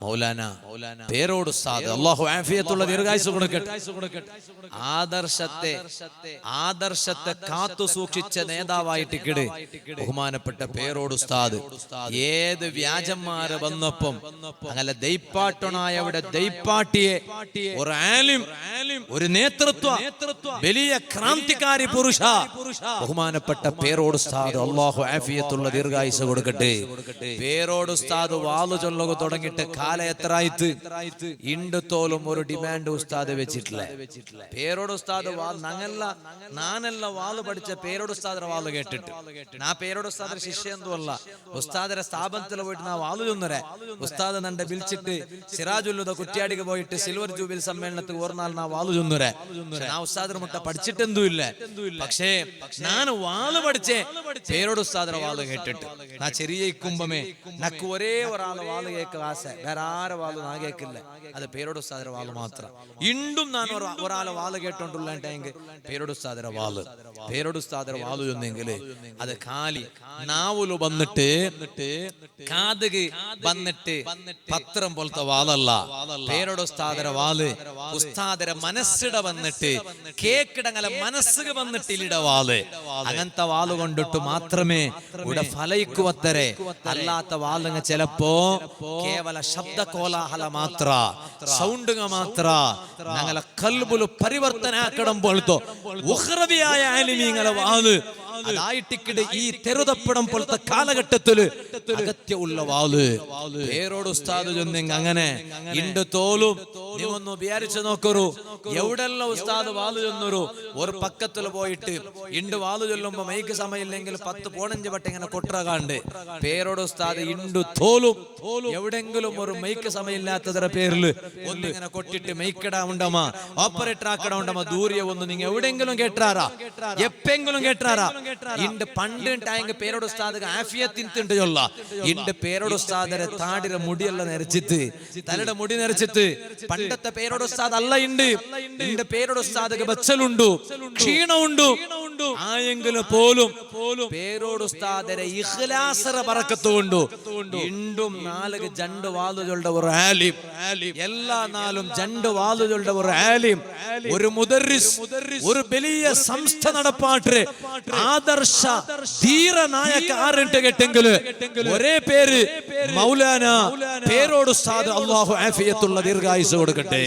മൗലാന പേരോട് ഉസ്താദ് അല്ലാഹു ആഫിയത്തുള്ള ദീർഘായുസ്സ് കൊടുക്കട്ടെ. ആദർശത്തെ കാത്തു സൂക്ഷിച്ച നേതാവായിട്ട് ബഹുമാനപ്പെട്ട പേരോട് ഉസ്താദ് ഏത് വ്യാജന്മാര് വന്നപ്പം അങ്ങനെ ദൈപ്പാട്ടനായ അവിടെ ദൈപ്പാട്ടിയെ ഒരു ആലിം, ഒരു നേതൃത്വ വലിയ ക്രാന്തികാരി പുരുഷ ബഹുമാനപ്പെട്ട പേരോട് ഉസ്താദ് അല്ലാഹു ആഫിയത്തുള്ള ദീർഘായുസ്സ് കൊടുക്കട്ടെ. പേരോട് ഉസ്താദ് വാളു ചൊല്ലുക തുടങ്ങിയിട്ട് കാല എത്രായിട്ട് ഇണ്ട് തോലും ഒരു ഡിമാൻഡ് ഉസ്താദ് വെച്ചിട്ടില്ല. പേരോട് ഉസ്താദ് നാനല്ല വാള് പഠിച്ച പേരോട് ഉസ്താദിന്റെ വാള് കേട്ടിട്ട് നാ പേരോട് ഉസ്താദിന്റെ ശിഷ്യന്തല്ല ഉസ്താദിന്റെ സ്ഥാപനത്തിൽ പോയിട്ട് നാ വാളു ചൊന്നരെ ഉസ്താദ് നന്റെ വിളിച്ചിട്ട് സിറാജുല്ലുദ കുറ്റ്യാടിക്ക് പോയിട്ട് സിൽവർ ജൂബിലി സമ്മേളനത്തിൽ ഓർന്നാൾ നാ വാളു ചൊന്നരെ നാ ഉസ്താദിന് മുട്ട പഠിച്ചിട്ടെന്തുമില്ല. പക്ഷേ ഞാൻ വാള് പഠിച്ചേ പേരോട് ഉസ്താദിന്റെ വാള് കേട്ടിട്ട് നാ ചെറിയ കുംഭമേ നക്ക് ഒരേ ഒരാളെ വാള് കേൾക്കുക ആശ വേറെ ആരെ വാള് നാ കേൾക്കില്ല. അത് പേരോട് ഉസ്താദിന്റെ വാള് മാത്രം. ഇണ്ടും ഞാൻ ഒരാളെ വാള് കേട്ടോണ്ടുള്ളെങ്കിൽ പേരോട് ഉസ്താദിന്റെ വാള് ചൊന്നെങ്കില് അത് കാലി നാവുല് വന്നിട്ട് കാതുക് വന്നിട്ട് പത്രം പോലത്തെ വാളല്ല. പേരോട് ഉസ്താദിന്റെ വാള് ഉസ്താദിന്റെ മനസ്സിടെ വന്നിട്ട് കേക്കിടങ്ങലെ മനസ്സുക വന്നിട്ടില്ല വാള്. അങ്ങനത്തെ വാള് കൊണ്ടിട്ട് മാത്രമേ ഇവിടെ ഫലയിക്കുവത്തരെ. അല്ലാത്ത വാളുങ്ങ ചിലപ്പോ കേവല ശബ്ദ കോലാഹല മാത്ര സൗണ്ടുങ്ങ മാത്ര ഞങ്ങളെ കൽബുല് പരിവർത്തന ആക്കണം പോലത്തോ ഉഖ്റവിയായ ആലിമീങ്ങളെ വാള് അതായിട്ടിക്കിടെ ഈ തെരുതപ്പടം പോലത്തെ കാലഘട്ടത്തില് അഗത്യമുള്ള വാള് പേരോട് ഉസ്താദ് ചൊന്നെങ്കിൽ അങ്ങനെ ഇണ്ട് തോലും നീവൊന്ന് വിചാരിച്ചു നോക്കറു. എവിടെല്ലാം ഉസ്താദ് വാള് ചൊന്നൊരു ഒരു പക്കത്തിൽ പോയിട്ട് ഇണ്ട് വാള് ചൊല്ലുമ്പോ മൈക്ക് സമയമില്ലെങ്കിൽ 10-15 വട്ടം ഇങ്ങനെ കൊട്ടറകാണ്ട് പേരോട് ഉസ്താദ് ഇണ്ട് തോലും എവിടെങ്കിലും ഒരു മൈക്ക് സമയമില്ലാത്തതിന്റെ പേരില് ഒന്നിങ്ങനെ കൊട്ടിട്ട് മൈക്കിടാ ഉണ്ടമാ ഓപ്പറേറ്റർ ആക്കട ഉണ്ടമാ ദൂരെ ഒന്ന് നിങ്ങൾ എവിടെങ്കിലും കേട്ടാറാ എപ്പെങ്കിലും കേട്ടാറാ ഇണ്ട് പണ്ട് പേരോട് ഉസ്താദ് ആഫിയത്തിണ്ട് ചൊല്ല ഇണ്ട് പേരോട് ഉസ്താദിന്റെ താടിയുടെ മുടിയെല്ലാം നിരച്ചിട്ട് തലയുടെ മുടി നിരച്ചിട്ട് പണ്ടത്തെ പേരോട് ഉസ്താദ് അല്ല ഇണ്ട് പേരോട് ഉസ്താദ് ബച്ചലുണ്ടു ക്ഷീണമുണ്ടു ആയെങ്കിലും പോലും പേരോട് ഉസ്താദിന്റെ ഇഖ്ലാസറ ബറക്കത്ത് കൊണ്ടു ഇണ്ടും 4 ജണ്ട് വാളുകളുടെ ഒരു ആലിം, എല്ലാ 4 ജണ്ട് വാളുകളുടെ ഒരു ആലിം, ഒരു മുദർരിസ്, ഒരു വലിയ സംസ്ഥ നടപ്പാട്ട് ആദർശ ധീര നായക ആറിട്ട് കേട്ടെങ്കില് ഒരേ പേര് മൗലാന പേരോട് ഉസ്താദ് അല്ലാഹു ആഫിയത്തുള്ള ദീർഘായുസ്സ് കൊടുക്കട്ടെ.